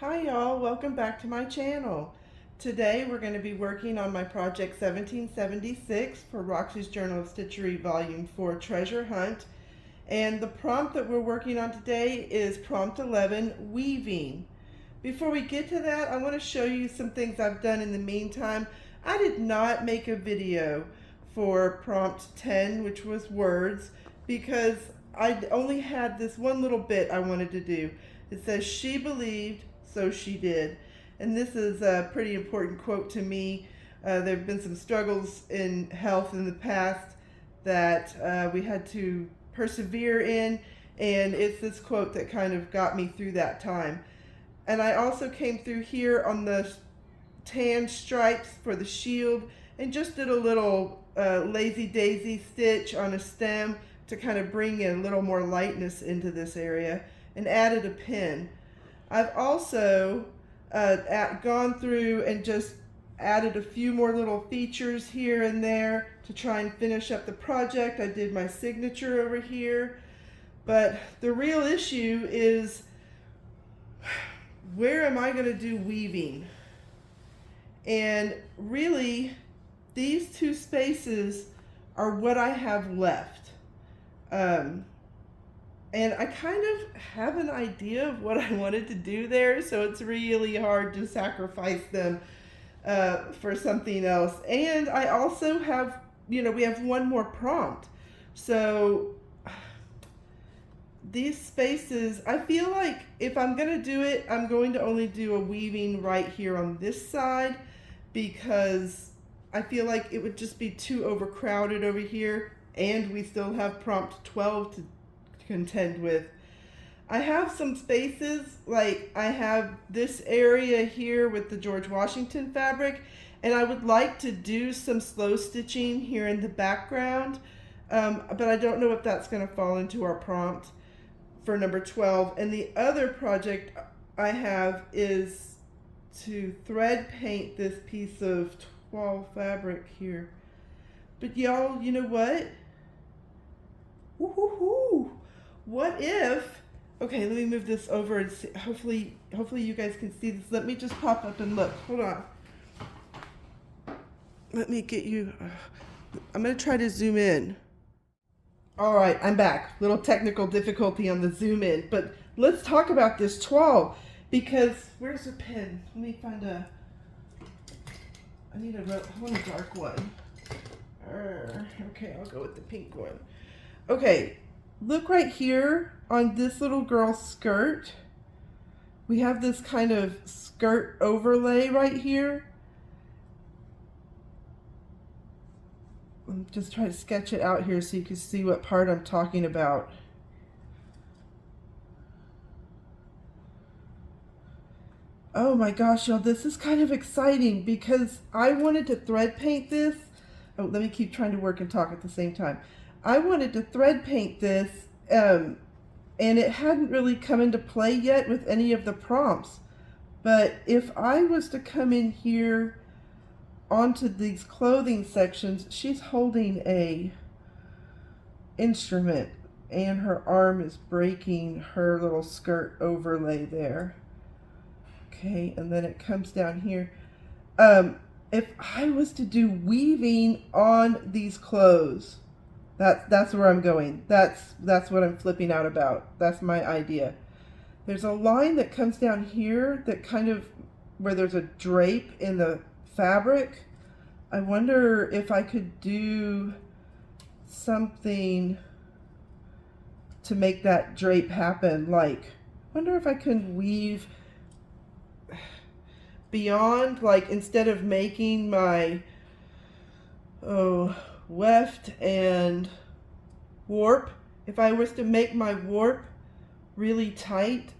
Hi y'all, welcome back to my channel. Today we're going to be working on my project 1776 for Roxy's Journal of Stitchery Volume 4 Treasure Hunt. And the prompt that we're working on today is prompt 11, weaving. Before we get to that, I want to show you some things I've done in the meantime. I did not make a video for prompt 10, which was words, because I only had this one little bit I wanted to do. It says, "She believed, so she did." And this is a pretty important quote to me. There have been some struggles in health in the past that we had to persevere in, and it's this quote that kind of got me through that time. And I also came through here on the tan stripes for the shield and just did a little lazy daisy stitch on a stem to kind of bring in a little more lightness into this area, and added a pin. I've also gone through and just added a few more little features here and there to try and finish up the project. I did my signature over here, but the real issue is, where am I going to do weaving? And really, these two spaces are what I have left. And I kind of have an idea of what I wanted to do there, so it's really hard to sacrifice them for something else. And I also have, we have one more prompt. So these spaces, I feel like if I'm going to do it, I'm going to only do a weaving right here on this side, because I feel like it would just be too overcrowded over here, and we still have prompt 12 to contend with. I have some spaces, like I have this area here with the George Washington fabric, and I would like to do some slow stitching here in the background, but I don't know if that's going to fall into our prompt for number 12. And the other project I have is to thread paint this piece of toile fabric here. But y'all, you know what? Woo-hoo-hoo. What if, okay, let me move this over and see, hopefully you guys can see this. Let me just pop up and look. Hold on. Let me get you, I'm going to try to zoom in. All right, I'm back. Little technical difficulty on the zoom in, but let's talk about this toile, because where's the pen? Let me find I want a dark one. Okay, I'll go with the pink one. Okay, look right here on this little girl's skirt. We have this kind of skirt overlay right here. I'm just trying to sketch it out here so you can see what part I'm talking about. Oh my gosh, y'all, this is kind of exciting because I wanted to thread paint this. Oh, let me keep trying to work and talk at the same time. I wanted to thread paint this, and it hadn't really come into play yet with any of the prompts. But if I was to come in here onto these clothing sections, she's holding a instrument and her arm is breaking her little skirt overlay there. Okay, and then it comes down here. If I was to do weaving on these clothes, that's where I'm going. That's what I'm flipping out about. That's my idea. There's a line that comes down here that kind of, where there's a drape in the fabric. I wonder if I could do something to make that drape happen. Like, I wonder if I can weave beyond, like, instead of making my weft and warp, if I was to make my warp really tight,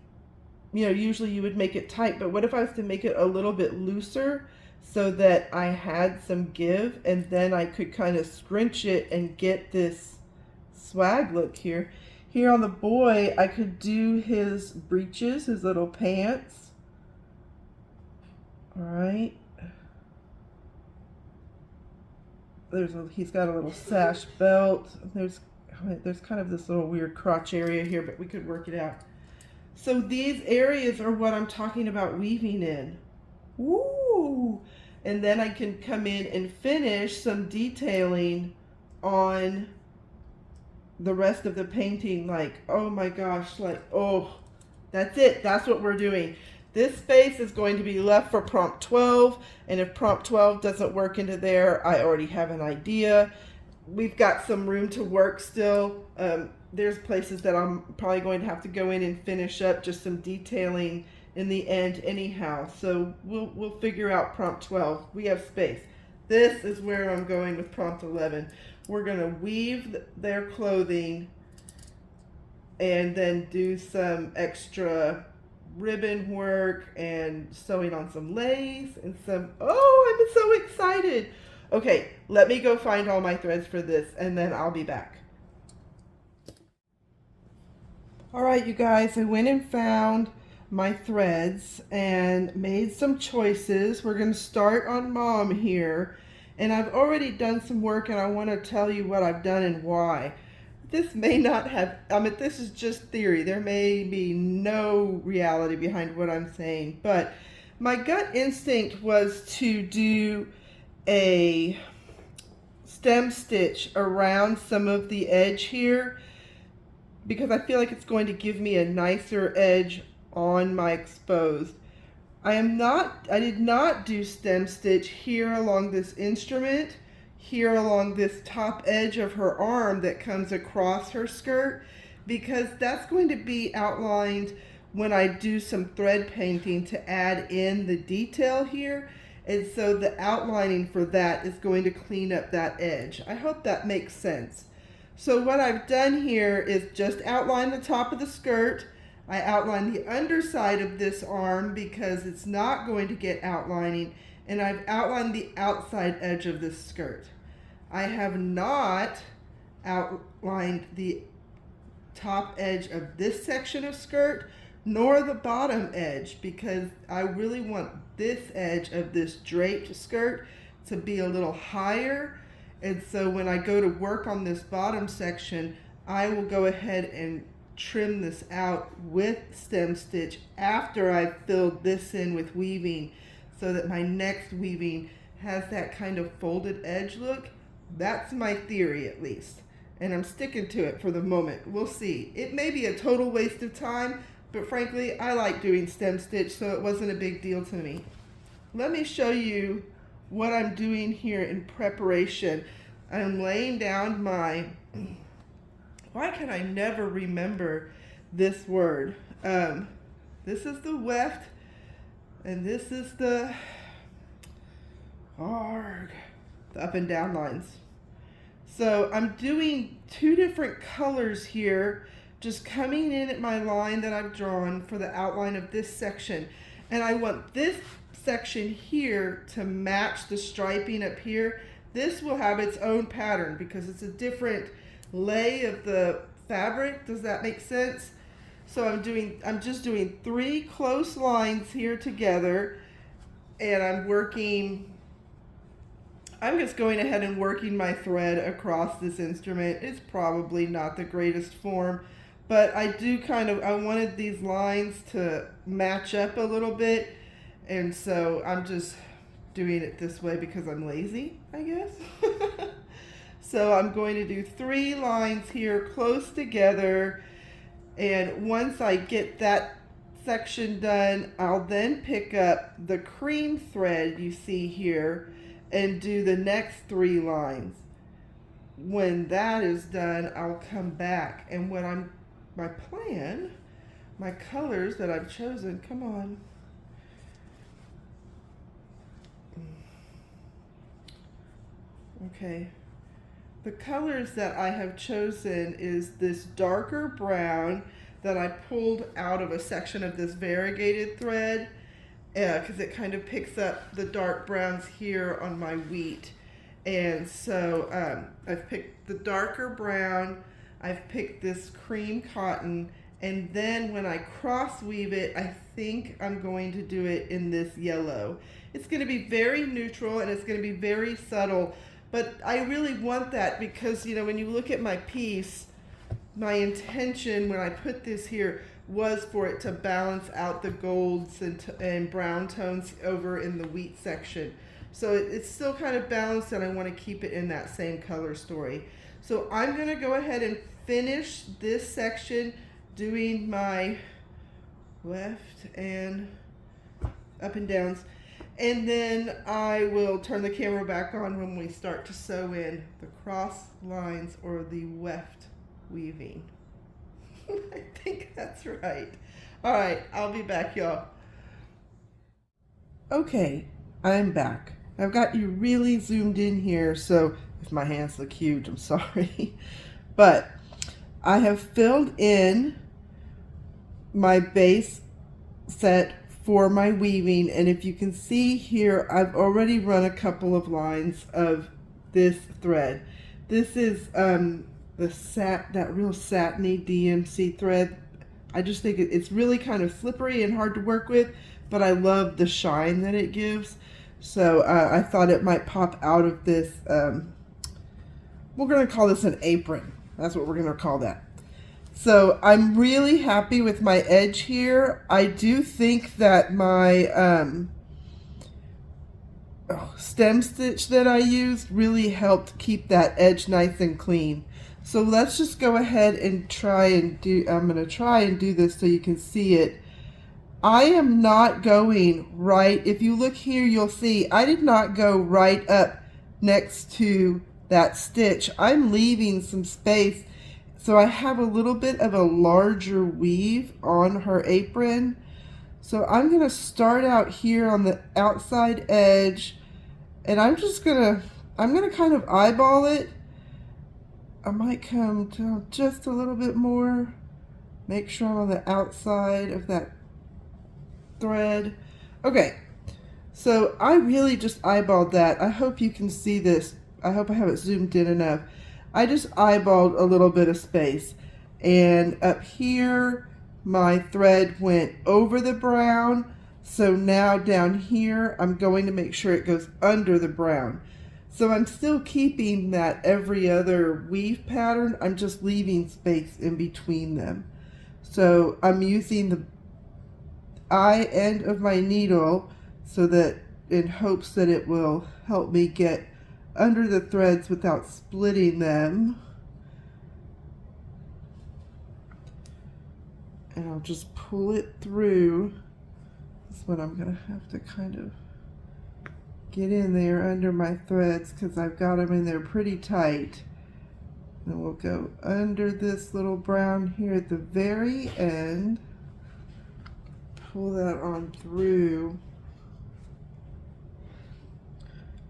usually you would make it tight, but what if I was to make it a little bit looser so that I had some give, and then I could kind of scrunch it and get this swag look here. Here on the boy, I could do his breeches, his little pants. All right. He's got a little sash belt. There's kind of this little weird crotch area here, but we could work it out. So these areas are what I'm talking about weaving in. Woo! And then I can come in and finish some detailing on the rest of the painting. Like, oh my gosh, like, oh, that's it. That's what we're doing. This space is going to be left for prompt 12, and if prompt 12 doesn't work into there, I already have an idea. We've got some room to work still. There's places that I'm probably going to have to go in and finish up just some detailing in the end anyhow. So we'll figure out prompt 12. We have space. This is where I'm going with prompt 11. We're going to weave their clothing and then do some extra ribbon work and sewing on some lace and some, oh, I'm so excited. Okay, let me go find all my threads for this and then I'll be back. All right, you guys, I went and found my threads and made some choices. We're going to start on Mom here, and I've already done some work and I want to tell you what I've done and why. This may not have, this is just theory. There may be no reality behind what I'm saying, but my gut instinct was to do a stem stitch around some of the edge here because I feel like it's going to give me a nicer edge on my exposed. I did not do stem stitch here along this instrument, here along this top edge of her arm that comes across her skirt, because that's going to be outlined when I do some thread painting to add in the detail here. And so the outlining for that is going to clean up that edge. I hope that makes sense. So what I've done here is just outline the top of the skirt. I outline the underside of this arm because it's not going to get outlining, and I've outlined the outside edge of this skirt. I have not outlined the top edge of this section of skirt nor the bottom edge because I really want this edge of this draped skirt to be a little higher. And so when I go to work on this bottom section, I will go ahead and trim this out with stem stitch after I've filled this in with weaving so that my next weaving has that kind of folded edge look. That's my theory at least, and I'm sticking to it for the moment. We'll see. It may be a total waste of time, but frankly I like doing stem stitch, so it wasn't a big deal to me. Let me show you what I'm doing here in preparation. I'm laying down my, why can I never remember this word? This is the weft, and this is the arg, the up and down lines. So I'm doing two different colors here, just coming in at my line that I've drawn for the outline of this section. And I want this section here to match the striping up here. This will have its own pattern because it's a different lay of the fabric. Does that make sense? So I'm just doing 3 close lines here together, and I'm just going ahead and working my thread across this instrument. It's probably not the greatest form, but I wanted these lines to match up a little bit, and so I'm just doing it this way because I'm lazy, I guess. So I'm going to do 3 lines here close together, and once I get that section done, I'll then pick up the cream thread you see here and do the next 3 lines. When that is done, I'll come back, and my plan, my colors that I've chosen, come on. Okay. The colors that I have chosen is this darker brown that I pulled out of a section of this variegated thread because it kind of picks up the dark browns here on my wheat. And so I've picked the darker brown, I've picked this cream cotton, and then when I cross weave it, I think I'm going to do it in this yellow. It's going to be very neutral and it's going to be very subtle. But I really want that because, when you look at my piece, my intention when I put this here was for it to balance out the golds and brown tones over in the wheat section. So it's still kind of balanced, and I want to keep it in that same color story. So I'm going to go ahead and finish this section doing my left and up and downs, and then I will turn the camera back on when we start to sew in the cross lines or the weft weaving. I think that's right. All right, I'll be back, y'all. Okay, I'm back. I've got you really zoomed in here, so if my hands look huge, I'm sorry. But I have filled in my base set for my weaving, and if you can see here, I've already run a couple of lines of this thread. This is that real satiny DMC thread. I just think it's really kind of slippery and hard to work with, but I love the shine that it gives. So I thought it might pop out of this. We're going to call this an apron. That's what we're going to call that. So I'm really happy with my edge here. I do think that my stem stitch that I used really helped keep that edge nice and clean. So let's just go ahead and try and do, I'm going to try and do this so you can see it. I am not going right, if you look here, you'll see I did not go right up next to that stitch. I'm leaving some space, so I have a little bit of a larger weave on her apron. So I'm going to start out here on the outside edge, and I'm going to kind of eyeball it. I might come down just a little bit more, make sure I'm on the outside of that thread. Okay, so I really just eyeballed that. I hope you can see this. I hope I have it zoomed in enough. I just eyeballed a little bit of space, and up here my thread went over the brown, so now down here I'm going to make sure it goes under the brown. So I'm still keeping that every other weave pattern, I'm just leaving space in between them. So I'm using the eye end of my needle so that, in hopes that it will help me get under the threads without splitting them. And I'll just pull it through. That's what I'm going to have to kind of get in there under my threads, because I've got them in there pretty tight. And we'll go under this little brown here at the very end. Pull that on through.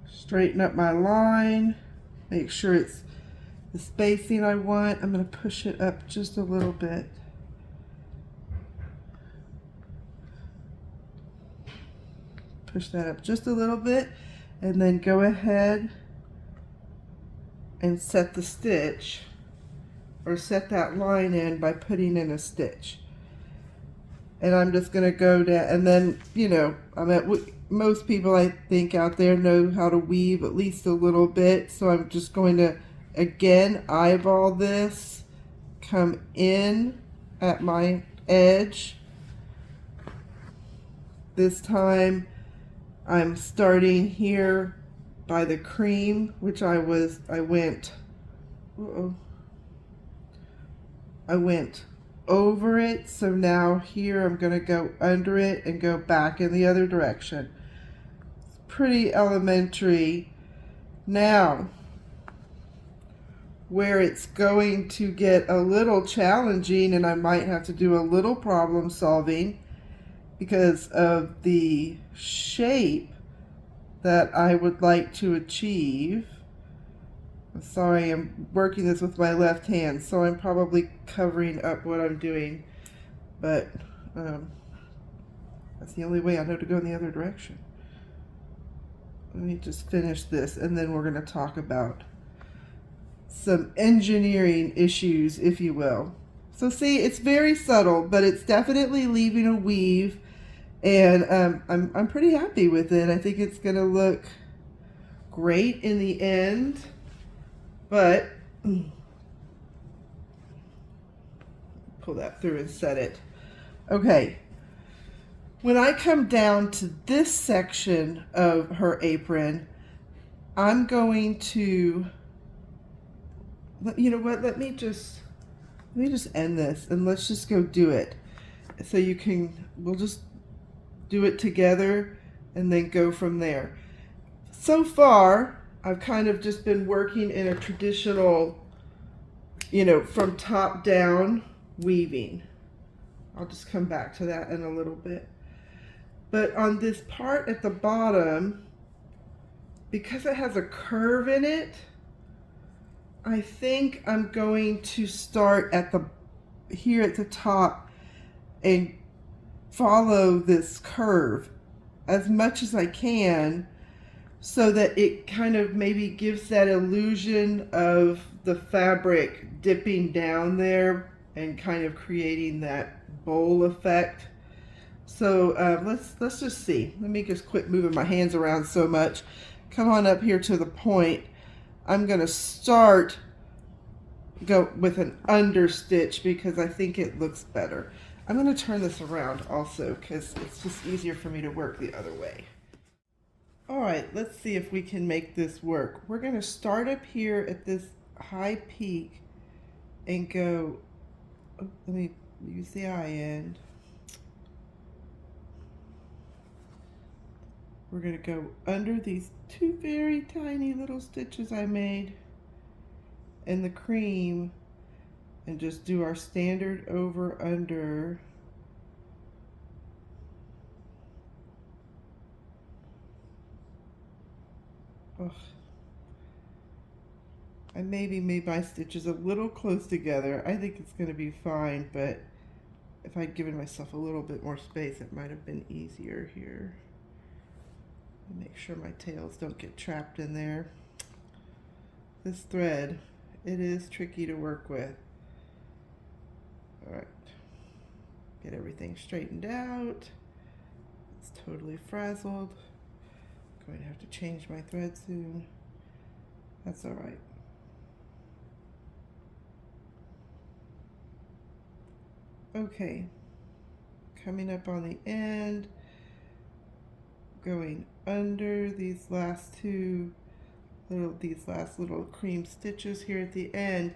Straighten up my line. Make sure it's the spacing I want. I'm going to push it up just a little bit. Push that up just a little bit, and then go ahead and set the stitch, or set that line in by putting in a stitch. And I'm just going to go down, and then, you know, most people I think out there know how to weave at least a little bit, so I'm just going to again eyeball this, come in at my edge. This time I'm starting here by the cream, which I went over it. So now here I'm going to go under it and go back in the other direction. It's pretty elementary. Now, where it's going to get a little challenging, and I might have to do a little problem solving because of the shape that I would like to achieve. I'm sorry, I'm working this with my left hand, so I'm probably covering up what I'm doing, but that's the only way I know to go in the other direction. Let me just finish this, and then we're going to talk about some engineering issues, if you will. So see, it's very subtle, but it's definitely leaving a weave, and I'm pretty happy with it. I think it's going to look great in the end, but pull that through and set it. Okay, when I come down to this section of her apron, I'm going to, you know what, let me just end this and let's just go do it. So we'll just do it together and then go from there. So far, I've kind of just been working in a traditional, from top down weaving. I'll just come back to that in a little bit. But on this part at the bottom, because it has a curve in it, I think I'm going to start here at the top and follow this curve as much as I can, so that it kind of maybe gives that illusion of the fabric dipping down there and kind of creating that bowl effect. So let's just see. Let me just quit moving my hands around so much. Come on up here to the point. I'm going to go with an understitch because I think it looks better. I'm going to turn this around also because it's just easier for me to work the other way. All right, let's see if we can make this work. We're going to start up here at this high peak and go, let me use the eye end. We're going to go under these two very tiny little stitches I made in the cream and just do our standard over under. Ugh. I maybe made my stitches a little close together. I think it's going to be fine, but if I'd given myself a little bit more space, it might have been easier here. Make sure my tails don't get trapped in there. This thread, it is tricky to work with. All right, get everything straightened out. It's totally frazzled. I'm going to have to change my thread soon. That's all right. Okay, coming up on the end, going under these last little cream stitches here at the end.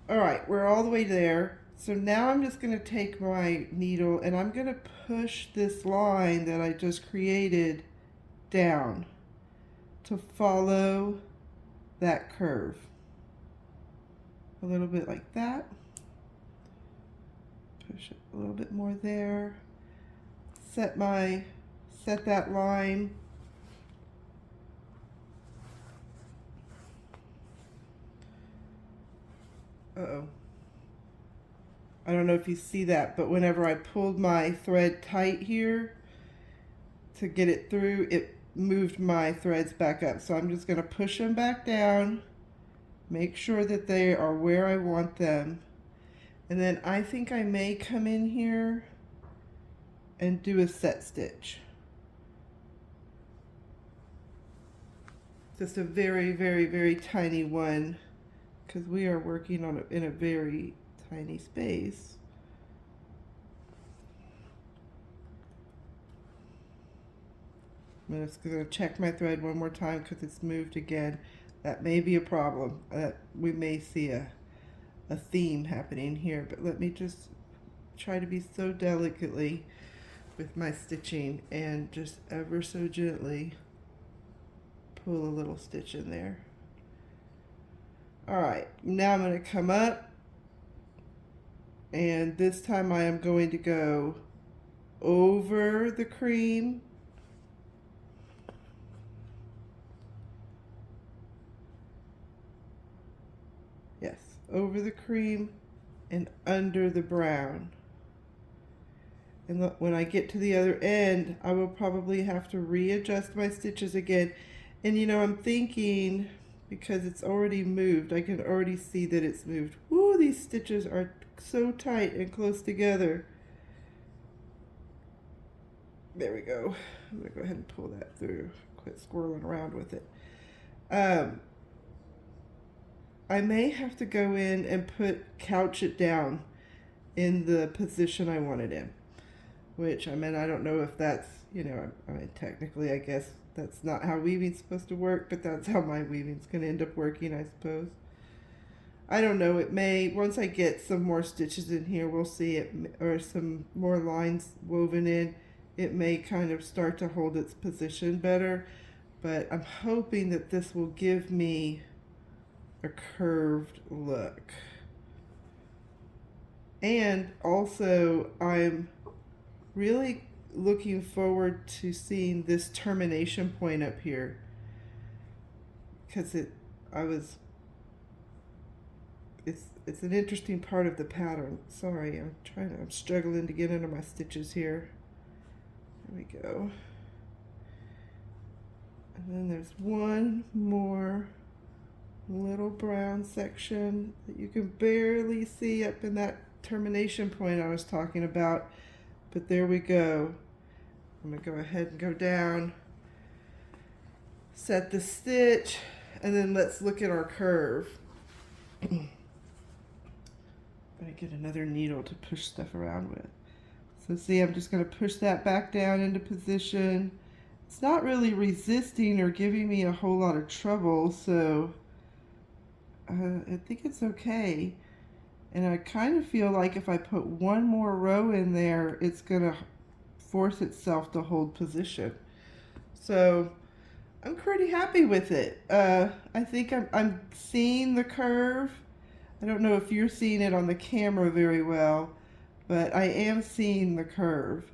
All right, we're all the way there. So now I'm just going to take my needle and I'm going to push this line that I just created down to follow that curve. A little bit like that. Push it a little bit more there. Set that line. Uh-oh. I don't know if you see that, but whenever I pulled my thread tight here to get it through, it moved my threads back up. So I'm just going to push them back down, make sure that they are where I want them. And then I think I may come in here and do a set stitch. Just a very, very, very tiny one, because we are working on in a very tiny space. I'm just going to check my thread one more time because it's moved again. That may be a problem. We may see a theme happening here, but let me just try to be so delicately with my stitching and just ever so gently pull a little stitch in there. All right, now I'm going to come up, and this time I am going to go over the cream. Yes, over the cream and under the brown. And look, when I get to the other end, I will probably have to readjust my stitches again. And I'm thinking, because it's already moved, I can already see that it's moved. Ooh, these stitches are so tight and close together. There we go. I'm going to go ahead and pull that through. Quit squirreling around with it. I may have to go in and couch it down in the position I want it in. which, I mean, I don't know if that's, you know, I mean, technically, I guess that's not how weaving's supposed to work, but that's how my weaving's going to end up working, I suppose. I don't know, it may, once I get some more stitches in here, we'll see it, or some more lines woven in, it may kind of start to hold its position better, but I'm hoping that this will give me a curved look. And also, I'm really looking forward to seeing this termination point up here, because it's an interesting part of the pattern. Sorry, I'm struggling to get into my stitches here. There we go. And then there's one more little brown section that you can barely see up in that termination point I was talking about. But there we go. I'm going to go ahead and go down, set the stitch, and then let's look at our curve. I'm going to get another needle to push stuff around with. So see, I'm just going to push that back down into position. It's not really resisting or giving me a whole lot of trouble, so I think it's okay. And I kind of feel like if I put one more row in there, it's going to force itself to hold position. So I'm pretty happy with it. I think I'm seeing the curve. I don't know if you're seeing it on the camera very well, but I am seeing the curve.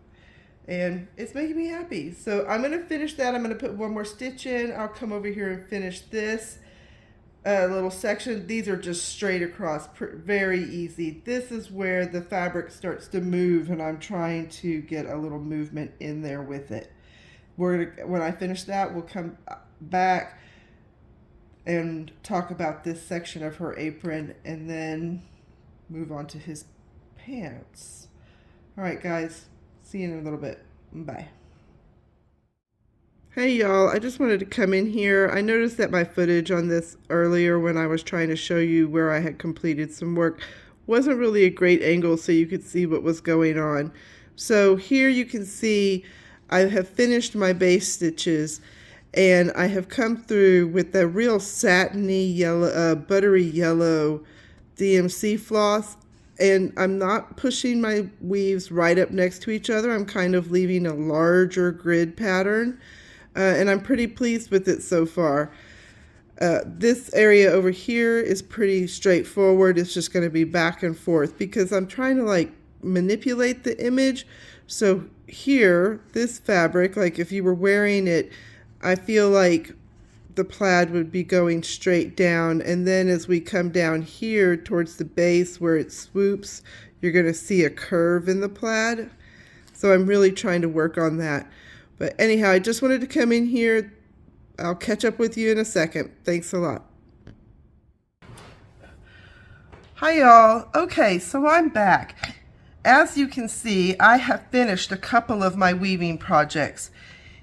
And it's making me happy. So I'm going to finish that. I'm going to put one more stitch in. I'll come over here and finish this little section. These are just straight across, very easy. This is where the fabric starts to move, and I'm trying to get a little movement in there with it. When I finish that, we'll come back and talk about this section of her apron and then move on to his pants. All right, guys. See you in a little bit. Bye. Hey y'all, I just wanted to come in here. I noticed that my footage on this earlier when I was trying to show you where I had completed some work wasn't really a great angle so you could see what was going on. So here you can see I have finished my base stitches, and I have come through with the real satiny yellow, buttery yellow DMC floss. And I'm not pushing my weaves right up next to each other. I'm kind of leaving a larger grid pattern. And I'm pretty pleased with it so far. This area over here is pretty straightforward. It's just going to be back and forth because I'm trying to like manipulate the image. So here, this fabric, like if you were wearing it, I feel like the plaid would be going straight down, and then as we come down here towards the base where it swoops, you're going to see a curve in the plaid. So I'm really trying to work on that. But anyhow, I just wanted to come in here. I'll catch up with you in a second. Thanks a lot. Hi y'all. Okay, so I'm back. As you can see, I have finished a couple of my weaving projects.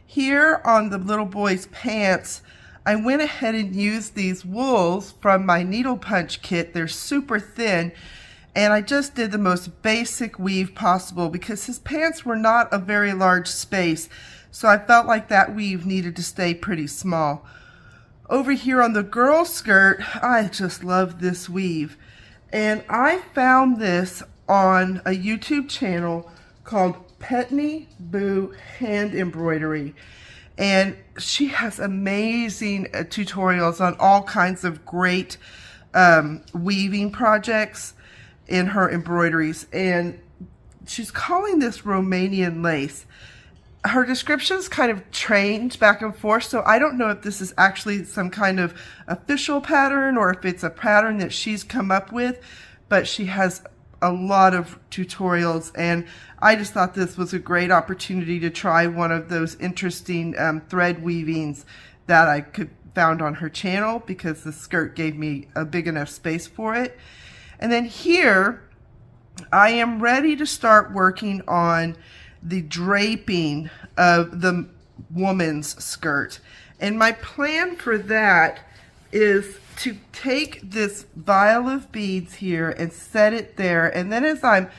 Here on the little boy's pants, I went ahead and used these wools from my needle punch kit. They're super thin, and I just did the most basic weave possible because his pants were not a very large space, so I felt like that weave needed to stay pretty small. Over here on the girl skirt, I just love this weave, and I found this on a YouTube channel called Petni Hand Embroidery. And she has amazing tutorials on all kinds of great weaving projects in her embroideries. And she's calling this Romanian lace. Her descriptions kind of change back and forth, so I don't know if this is actually some kind of official pattern or if it's a pattern that she's come up with, but she has a lot of tutorials, and I just thought this was a great opportunity to try one of those interesting thread weavings that I found on her channel because the skirt gave me a big enough space for it. And then here I am ready to start working on the draping of the woman's skirt, and my plan for that is to take this vial of beads here and set it there, and then as I'm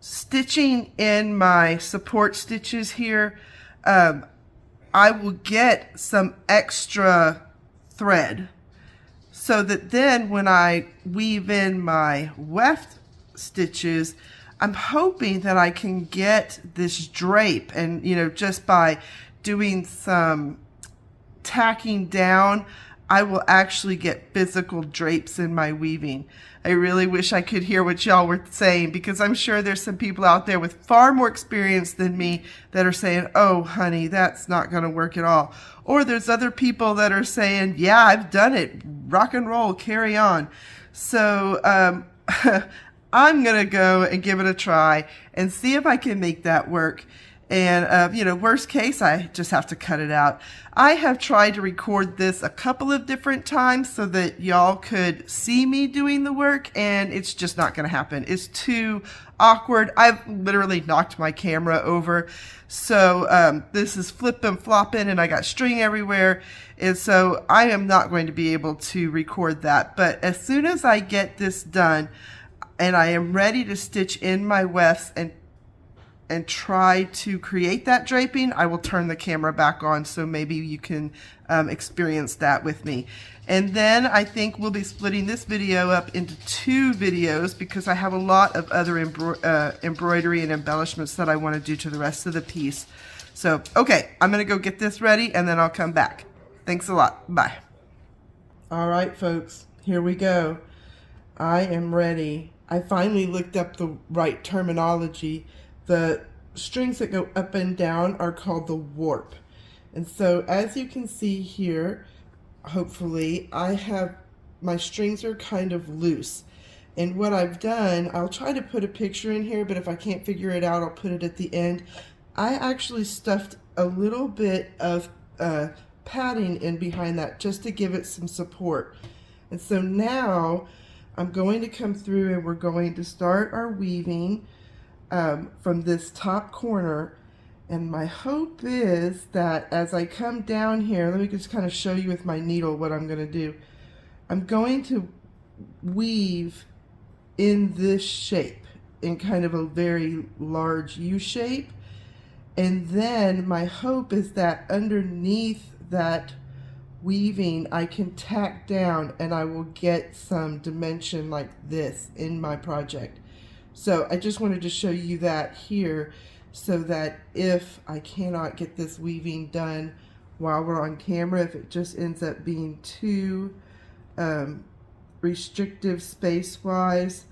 stitching in my support stitches here, I will get some extra thread so that then when I weave in my weft stitches, I'm hoping that I can get this drape, and just by doing some tacking down, I will actually get physical drapes in my weaving. I really wish I could hear what y'all were saying, because I'm sure there's some people out there with far more experience than me that are saying, oh honey, that's not going to work at all. Or there's other people that are saying, yeah, I've done it, rock and roll, carry on. So I'm going to go and give it a try and see if I can make that work. And, worst case, I just have to cut it out. I have tried to record this a couple of different times so that y'all could see me doing the work, and it's just not going to happen. It's too awkward. I've literally knocked my camera over. So this is flipping, flopping, and I got string everywhere. And so I am not going to be able to record that. But as soon as I get this done and I am ready to stitch in my wefts and try to create that draping, I will turn the camera back on so maybe you can experience that with me. And then I think we'll be splitting this video up into 2 videos, because I have a lot of other embroidery and embellishments that I want to do to the rest of the piece. So, okay, I'm going to go get this ready and then I'll come back. Thanks a lot. Bye. All right, folks, here we go. I am ready. I finally looked up the right terminology. The strings that go up and down are called the warp. And so as you can see here, hopefully, my strings are kind of loose. And what I've done, I'll try to put a picture in here, but if I can't figure it out, I'll put it at the end. I actually stuffed a little bit of padding in behind that just to give it some support. And so now I'm going to come through and we're going to start our weaving from this top corner, and my hope is that as I come down here, let me just kind of show you with my needle what I'm going to do. I'm going to weave in this shape, in kind of a very large U shape, and then my hope is that underneath that weaving I can tack down and I will get some dimension like this in my project. So I just wanted to show you that here, so that if I cannot get this weaving done while we're on camera, if it just ends up being too restrictive space-wise,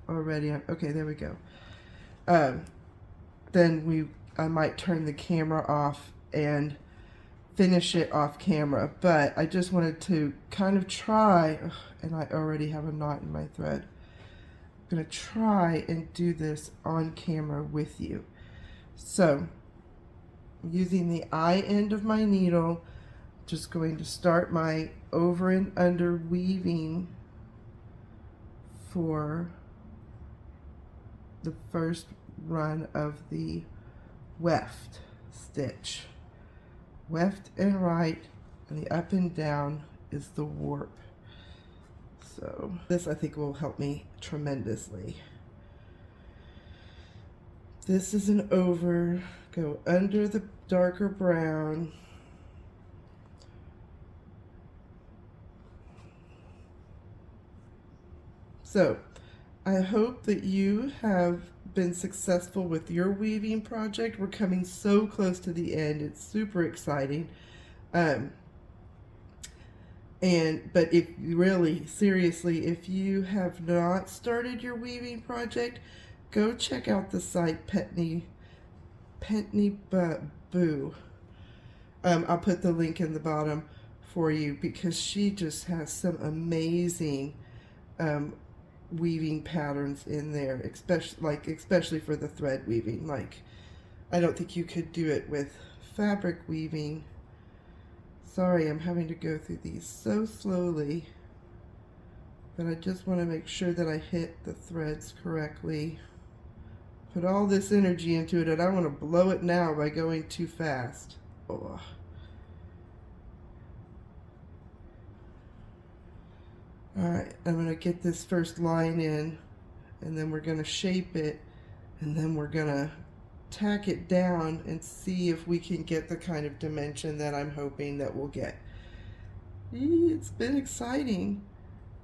already, okay, there we go. Then I might turn the camera off and finish it off camera. But I just wanted to kind of try, and I already have a knot in my thread. I'm going to try and do this on camera with you. So, using the eye end of my needle, just going to start my over and under weaving for the first run of the weft stitch. Left and right, and the up and down is the warp. So this I think will help me tremendously. This is an over, go under the darker brown. So I hope that you have been successful with your weaving project. We're coming so close to the end. It's super exciting. But if you really, seriously, if you have not started your weaving project, go check out the site Petni Boo. I'll put the link in the bottom for you, because she just has some amazing weaving patterns in there, especially for the thread weaving. Like, I don't think you could do it with fabric weaving. Sorry, I'm having to go through these so slowly, but I just want to make sure that I hit the threads correctly. Put all this energy into it, and I want to blow it now by going too fast. Oh. Alright, I'm going to get this first line in, and then we're going to shape it, and then we're going to tack it down and see if we can get the kind of dimension that I'm hoping that we'll get. It's been exciting.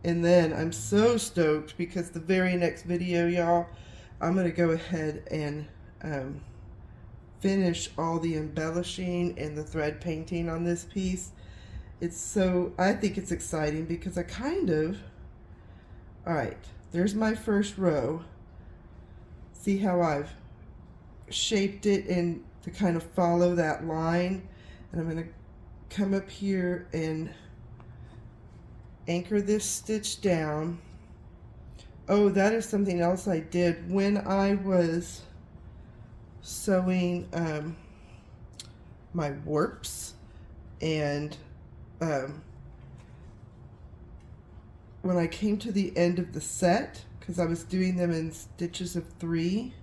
And then I'm so stoked because the very next video, y'all, I'm going to go ahead and finish all the embellishing and the thread painting on this piece. I think it's exciting because alright, there's my first row. See how I've shaped it in to kind of follow that line, and I'm going to come up here and anchor this stitch down. Oh, that is something else I did when I was sewing my warps, and when I came to the end of the set, because I was doing them in stitches of 3,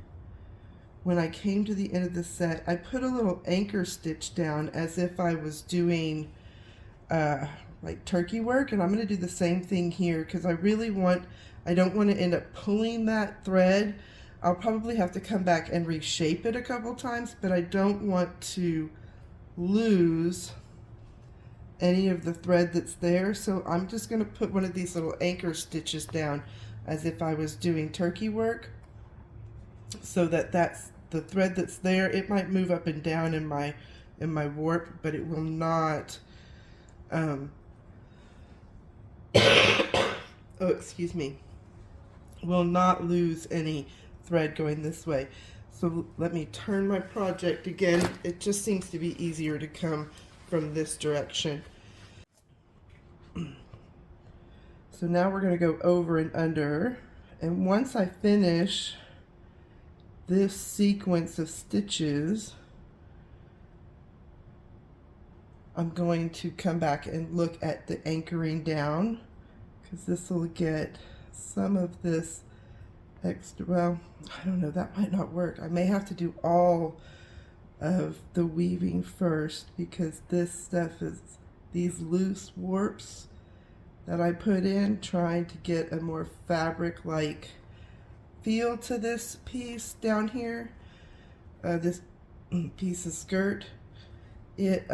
when I came to the end of the set, I put a little anchor stitch down as if I was doing like turkey work, and I'm going to do the same thing here because I don't want to end up pulling that thread. I'll probably have to come back and reshape it a couple times, but I don't want to lose any of the thread that's there, so I'm just going to put one of these little anchor stitches down as if I was doing turkey work, so that's the thread that's there. It might move up and down in my warp, but it will not oh, excuse me, will not lose any thread going this way. So let me turn my project again. It just seems to be easier to come from this direction. So now we're going to go over and under, and once I finish this sequence of stitches, I'm going to come back and look at the anchoring down, because this will get some of this extra, well, I don't know, that might not work. I may have to do all of the weaving first, because this stuff is these loose warps that I put in, trying to get a more fabric-like feel to this piece down here, this piece of skirt. It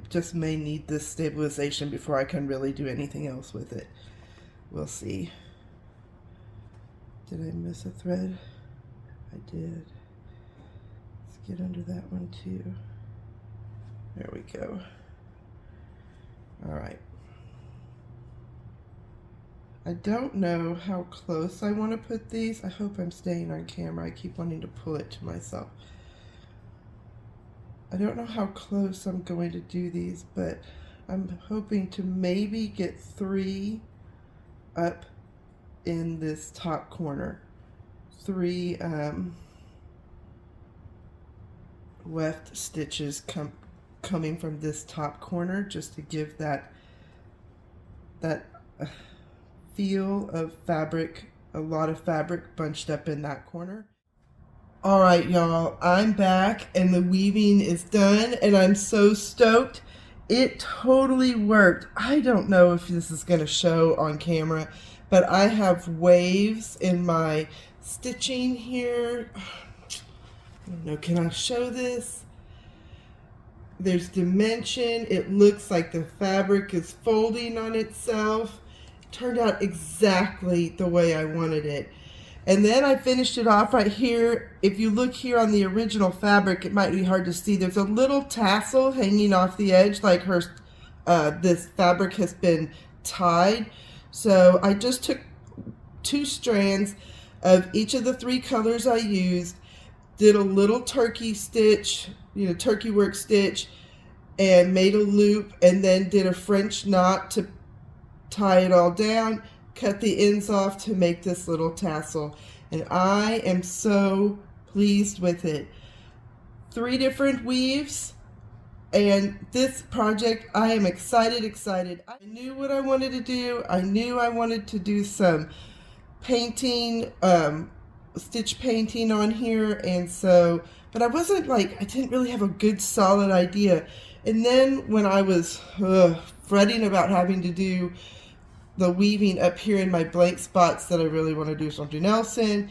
just may need this stabilization before I can really do anything else with it. We'll see. Did I miss a thread? I did. Let's get under that one too. There we go. All right. I don't know how close I want to put these. I hope I'm staying on camera. I keep wanting to pull it to myself. I don't know how close I'm going to do these, but I'm hoping to maybe get 3 up in this top corner. 3 weft stitches coming from this top corner, just to give that feel of fabric, a lot of fabric bunched up in that corner. All right, y'all, I'm back and the weaving is done, and I'm so stoked. It totally worked. I don't know if this is going to show on camera, but I have waves in my stitching here. I don't know, can I show this? There's dimension. It looks like the fabric is folding on itself. It turned out exactly the way I wanted it. And then I finished it off right here. If you look here on the original fabric, it might be hard to see. There's a little tassel hanging off the edge, like this fabric has been tied. So I just took 2 strands of each of the 3 colors I used, did a little turkey stitch, turkey work stitch, and made a loop, and then did a French knot to tie it all down, cut the ends off to make this little tassel, and I am so pleased with it. 3 different weaves, and this project, I am excited. I knew what I wanted to do. I knew I wanted to do some painting, stitch painting on here, and so, but I didn't really have a good solid idea. And then when I was fretting about having to do the weaving up here in my blank spots that I really want to do something else in.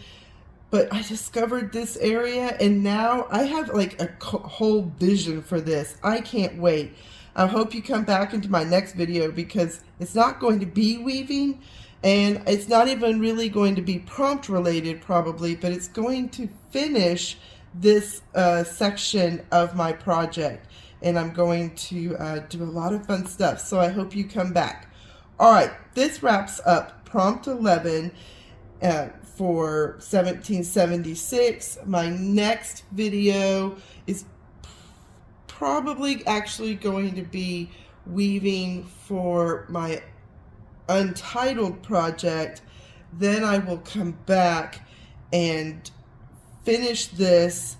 But I discovered this area, and now I have like a whole vision for this. I can't wait. I hope you come back into my next video, because it's not going to be weaving, and it's not even really going to be prompt related probably, but it's going to finish this section of my project, and I'm going to do a lot of fun stuff. So I hope you come back. All right, this wraps up prompt 11 for 1776. My next video is probably actually going to be weaving for my untitled project. Then I will come back and finish this,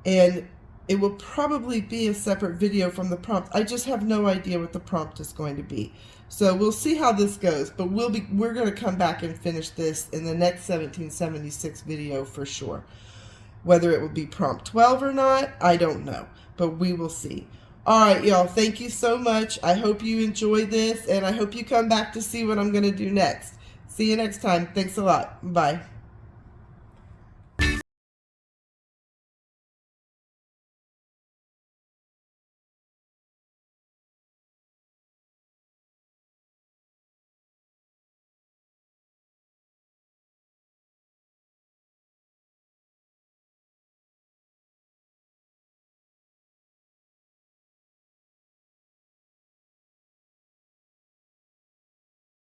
and it will probably be a separate video from the prompt. I just have no idea what the prompt is going to be. So we'll see how this goes, but we're going to come back and finish this in the next 1776 video for sure. Whether it will be prompt 12 or not, I don't know, but we will see. All right, y'all, thank you so much. I hope you enjoy this, and I hope you come back to see what I'm going to do next. See you next time. Thanks a lot. Bye.